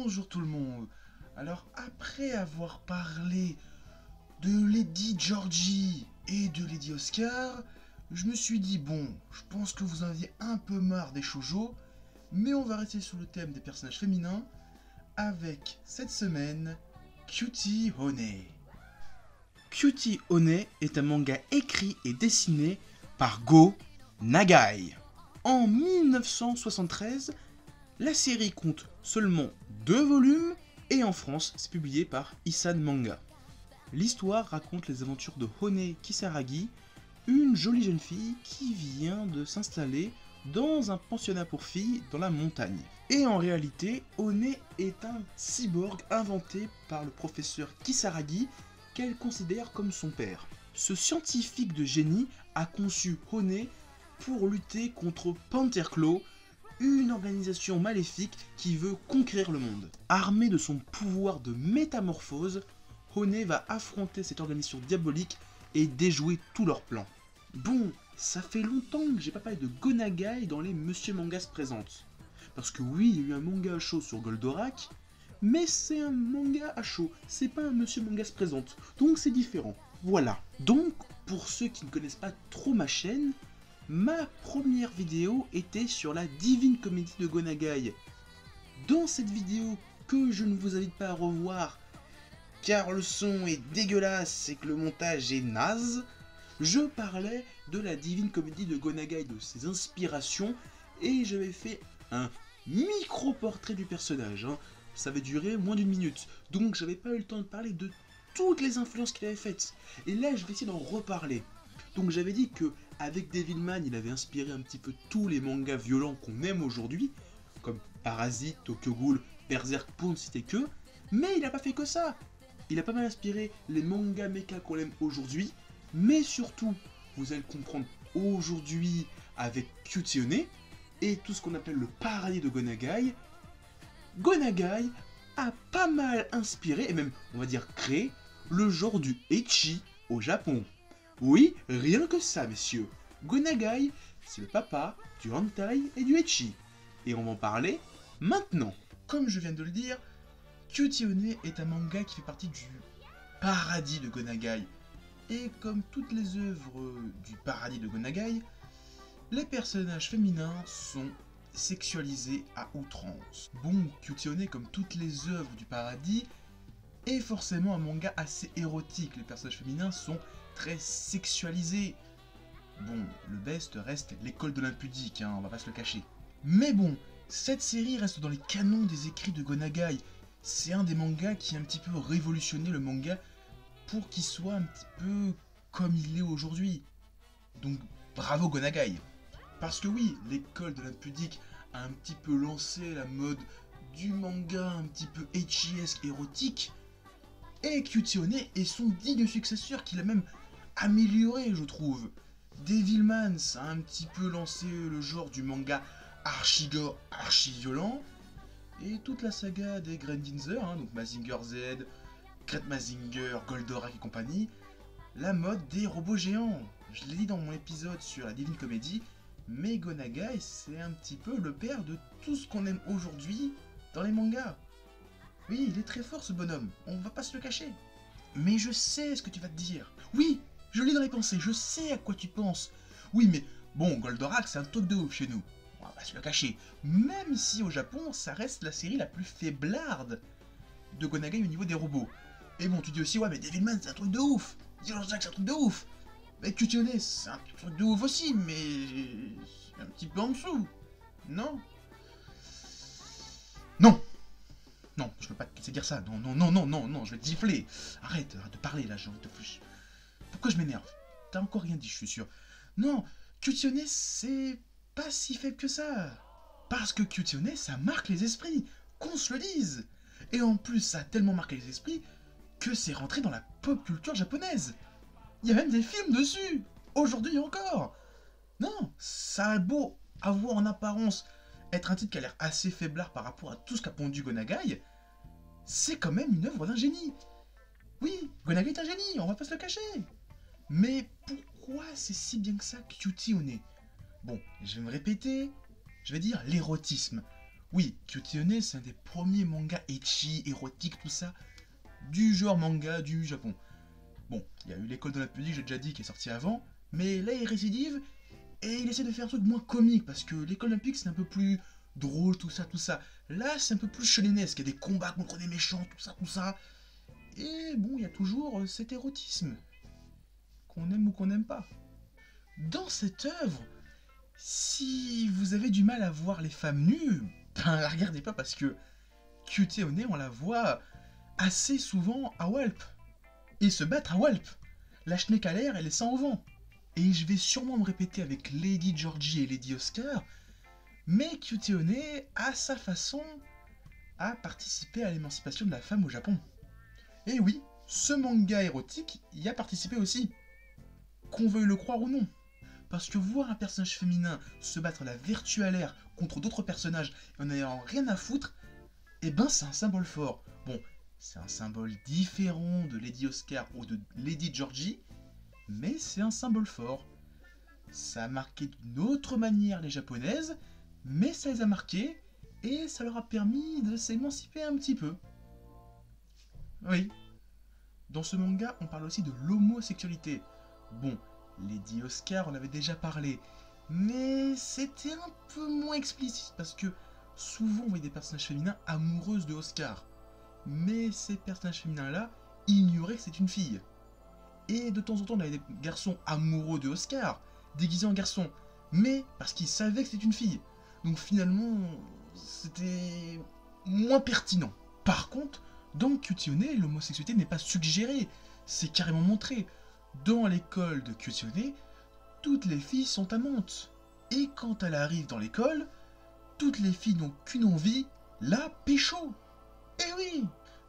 Bonjour tout le monde. Alors après avoir parlé de Lady Georgie et de Lady Oscar, je me suis dit bon, je pense que vous en aviez un peu marre des shoujo, mais on va rester sur le thème des personnages féminins avec cette semaine Cutie Honey. Cutie Honey est un manga écrit et dessiné par Go Nagai. En 1973, la série compte seulement 2 volumes et en France, c'est publié par Isan Manga. L'histoire raconte les aventures de Honey Kisaragi, une jolie jeune fille qui vient de s'installer dans un pensionnat pour filles dans la montagne. Et en réalité, Honey est un cyborg inventé par le professeur Kisaragi qu'elle considère comme son père. Ce scientifique de génie a conçu Honey pour lutter contre Panther Claw, une organisation maléfique qui veut conquérir le monde. Armée de son pouvoir de métamorphose, Honey va affronter cette organisation diabolique et déjouer tous leurs plans. Bon, ça fait longtemps que j'ai pas parlé de Go Nagai dans les Monsieur Mangas présentes. Parce que oui, il y a eu un manga à chaud sur Goldorak, mais c'est un manga à chaud, c'est pas un Monsieur Mangas présente, donc c'est différent. Voilà. Donc, pour ceux qui ne connaissent pas trop ma chaîne, ma première vidéo était sur la Divine Comédie de Go Nagai. Dans cette vidéo, que je ne vous invite pas à revoir, car le son est dégueulasse et que le montage est naze, je parlais de la Divine Comédie de Go Nagai, de ses inspirations, et j'avais fait un micro-portrait du personnage. Ça avait duré moins d'1 minute, donc j'avais pas eu le temps de parler de toutes les influences qu'il avait faites. Et là, je vais essayer d'en reparler. Donc j'avais dit que avec Devilman, il avait inspiré un petit peu tous les mangas violents qu'on aime aujourd'hui, comme Parasite, Tokyo Ghoul, Berserk pour ne citer que, mais il n'a pas fait que ça. Il a pas mal inspiré les mangas mecha qu'on aime aujourd'hui, mais surtout, vous allez le comprendre aujourd'hui avec Cutie Honey et tout ce qu'on appelle le paradis de Go Nagai. Go Nagai a pas mal inspiré, et même on va dire créé, le genre du ecchi au Japon. Oui, rien que ça, messieurs. Go Nagai, c'est le papa du hentai et du ecchi. Et on va en parler maintenant. Comme je viens de le dire, Cutie Honey est un manga qui fait partie du paradis de Go Nagai. Et comme toutes les œuvres du paradis de Go Nagai, les personnages féminins sont sexualisés à outrance. Bon, Cutie Honey, comme toutes les œuvres du paradis, est forcément un manga assez érotique. Les personnages féminins sont très sexualisés. Bon, le best reste l'école de l'impudique, on va pas se le cacher. Mais bon, cette série reste dans les canons des écrits de Go Nagai. C'est un des mangas qui a un petit peu révolutionné le manga pour qu'il soit un petit peu comme il est aujourd'hui. Donc bravo Go Nagai. Parce que oui, l'école de l'impudique a un petit peu lancé la mode du manga un petit peu ecchi-esque érotique, et Cutie Honey est son digne successeur qu'il a même amélioré, je trouve. Devilman, ça a un petit peu lancé le genre du manga archi-gore, archi-violent, et toute la saga des Grendizer, donc Mazinger Z, Great Mazinger, Goldorak et compagnie, la mode des robots géants. Je l'ai dit dans mon épisode sur la Divine Comédie, mais Go Nagai, c'est un petit peu le père de tout ce qu'on aime aujourd'hui dans les mangas. Oui, il est très fort ce bonhomme, on va pas se le cacher. Mais je sais ce que tu vas te dire. Oui, je lis dans les pensées, je sais à quoi tu penses. Oui, mais bon, Goldorak, c'est un truc de ouf chez nous. On va pas se le cacher. Même si au Japon, ça reste la série la plus faiblarde de Go Nagai au niveau des robots. Et bon, tu dis aussi, ouais, mais Devilman, c'est un truc de ouf. Zero Jack, c'est un truc de ouf. Mais Cutie Honey, c'est un truc de ouf aussi, mais un petit peu en dessous. Non? Non! Non, je peux pas te laisser dire ça. Non, non, non, non, non, non, je vais te gifler. Arrête de parler là, j'ai envie de te foutre. Pourquoi je m'énerve? T'as encore rien dit, je suis sûr. Non, Cutie Honey, c'est pas si faible que ça. Parce que Cutie Honey, ça marque les esprits, qu'on se le dise. Et en plus, ça a tellement marqué les esprits que c'est rentré dans la pop culture japonaise. Il y a même des films dessus, aujourd'hui encore. Non, ça a beau avoir en apparence être un titre qui a l'air assez faiblard par rapport à tout ce qu'a pondu Go Nagai, c'est quand même une œuvre d'un génie. Oui, Go Nagai est un génie, on va pas se le cacher. Mais pourquoi c'est si bien que ça Cutie Honey? Bon, je vais me répéter, je vais dire l'érotisme. Oui, Kyuuchi One, c'est un des premiers mangas ecchi, érotiques, tout ça, du genre manga du Japon. Bon, il y a eu l'école de la pudique, j'ai déjà dit, qui est sortie avant, mais là il récidive et il essaie de faire un truc moins comique parce que l'école olympique c'est un peu plus drôle, tout ça, tout ça. Là c'est un peu plus shonnenesque, il y a des combats contre des méchants, tout ça, tout ça. Et bon, il y a toujours cet érotisme, qu'on aime ou qu'on n'aime pas. Dans cette œuvre, si vous avez du mal à voir les femmes nues, ben la regardez pas parce que Kyuuchi One, on la voit assez souvent à Walp. Et se battre à Walp. La schneck à l'air et les seins au vent. Et je vais sûrement me répéter avec Lady Georgie et Lady Oscar, mais Kyuuchi One, à sa façon, a participé à l'émancipation de la femme au Japon. Et oui, ce manga érotique y a participé aussi, qu'on veuille le croire ou non. Parce que voir un personnage féminin se battre la vertu à l'air contre d'autres personnages et en n'ayant rien à foutre, eh ben c'est un symbole fort. Bon, c'est un symbole différent de Lady Oscar ou de Lady Georgie, mais c'est un symbole fort. Ça a marqué d'une autre manière les japonaises, mais ça les a marqués et ça leur a permis de s'émanciper un petit peu. Oui. Dans ce manga, on parle aussi de l'homosexualité. Bon, Lady Oscar, on avait déjà parlé, mais c'était un peu moins explicite parce que souvent on voyait des personnages féminins amoureuses de Oscar. Mais ces personnages féminins-là ignoraient que c'est une fille. Et de temps en temps, on avait des garçons amoureux de Oscar, déguisés en garçon, mais parce qu'ils savaient que c'était une fille. Donc finalement, c'était moins pertinent. Par contre, dans Kyuuchi One, l'homosexualité n'est pas suggérée, c'est carrément montré. Dans l'école de Kyuuchi One, toutes les filles sont amantes. Et quand elle arrive dans l'école, toutes les filles n'ont qu'une envie, la pécho. Eh oui.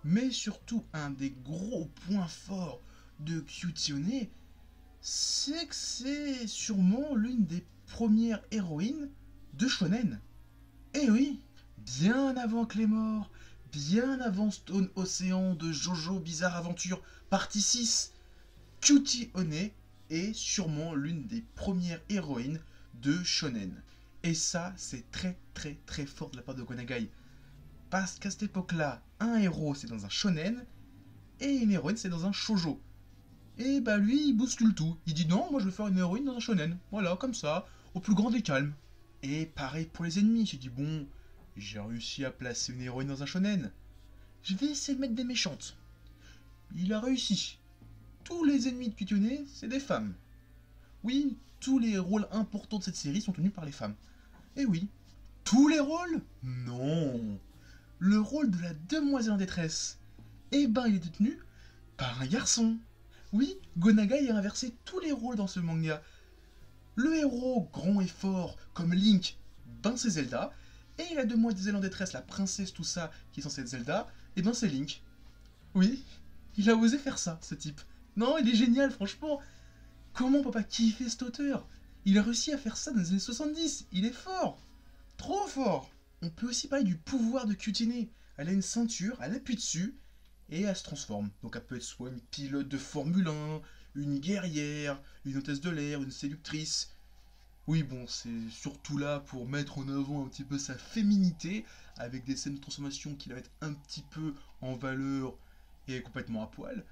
Mais surtout, un des gros points forts de Kyuuchi One, c'est que c'est sûrement l'une des premières héroïnes de shonen. Eh oui, bien avant Claymore, bien avant Stone Ocean de Jojo Bizarre Adventure partie 6, Kyuuchi One est sûrement l'une des premières héroïnes de shonen. Et ça, c'est très très très fort de la part de Gonagai. Parce qu'à cette époque-là, un héros c'est dans un shonen et une héroïne c'est dans un shoujo. Et bah lui il bouscule tout. Il dit non, moi je vais faire une héroïne dans un shonen. Voilà, comme ça, au plus grand des calmes. Et pareil pour les ennemis. J'ai dit bon, j'ai réussi à placer une héroïne dans un shonen. Je vais essayer de mettre des méchantes. Il a réussi. Tous les ennemis de Kyuuchi One, c'est des femmes. Oui, tous les rôles importants de cette série sont tenus par les femmes. Et oui, tous les rôles? Non. Le rôle de la demoiselle en détresse, eh ben il est détenu par un garçon. Oui, Gonagai a inversé tous les rôles dans ce manga. Le héros grand et fort, comme Link, ben c'est Zelda, et la demoiselle en détresse, la princesse, tout ça, qui est censée être Zelda, eh ben c'est Link. Oui, il a osé faire ça, ce type. Non, il est génial, franchement. Comment on peut pas kiffer cet auteur? Il a réussi à faire ça dans les années 70, il est fort. Trop fort. On peut aussi parler du pouvoir de Kyuuchi One. Elle a une ceinture, elle appuie dessus, et elle se transforme. Donc elle peut être soit une pilote de Formule 1, une guerrière, une hôtesse de l'air, une séductrice. Oui, bon, c'est surtout là pour mettre en avant un petit peu sa féminité, avec des scènes de transformation qui la mettent un petit peu en valeur et complètement à poil.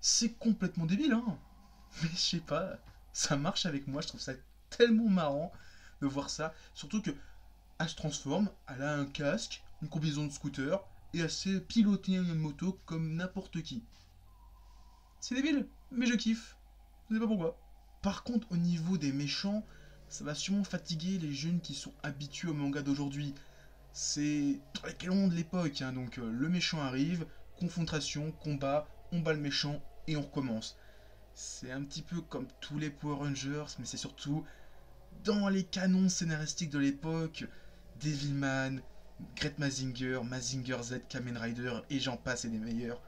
C'est complètement débile, hein. Mais je sais pas, ça marche avec moi, je trouve ça tellement marrant de voir ça. Surtout que elle se transforme, elle a un casque, une combinaison de scooter, et elle sait piloter une moto comme n'importe qui. C'est débile, mais je kiffe. Je sais pas pourquoi. Par contre, au niveau des méchants, ça va sûrement fatiguer les jeunes qui sont habitués au manga d'aujourd'hui. C'est dans les canons de l'époque, hein, donc le méchant arrive, confrontation, combat, on bat le méchant et on recommence. C'est un petit peu comme tous les Power Rangers, mais c'est surtout dans les canons scénaristiques de l'époque, Devilman, Great Mazinger, Mazinger Z, Kamen Rider, et j'en passe et des meilleurs.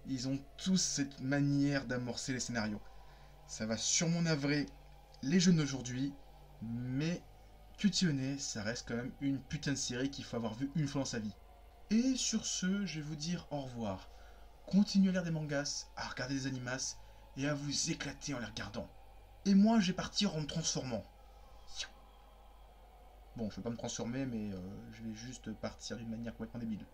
Ils ont tous cette manière d'amorcer les scénarios. Ça va sûrement navrer les jeunes d'aujourd'hui, mais Kyuuchi One, ça reste quand même une putain de série qu'il faut avoir vu une fois dans sa vie. Et sur ce, je vais vous dire au revoir. Continuez à lire des mangas, à regarder des animas, et à vous éclater en les regardant. Et moi, je vais partir en me transformant. Bon, je vais pas me transformer, mais je vais juste partir d'une manière complètement débile.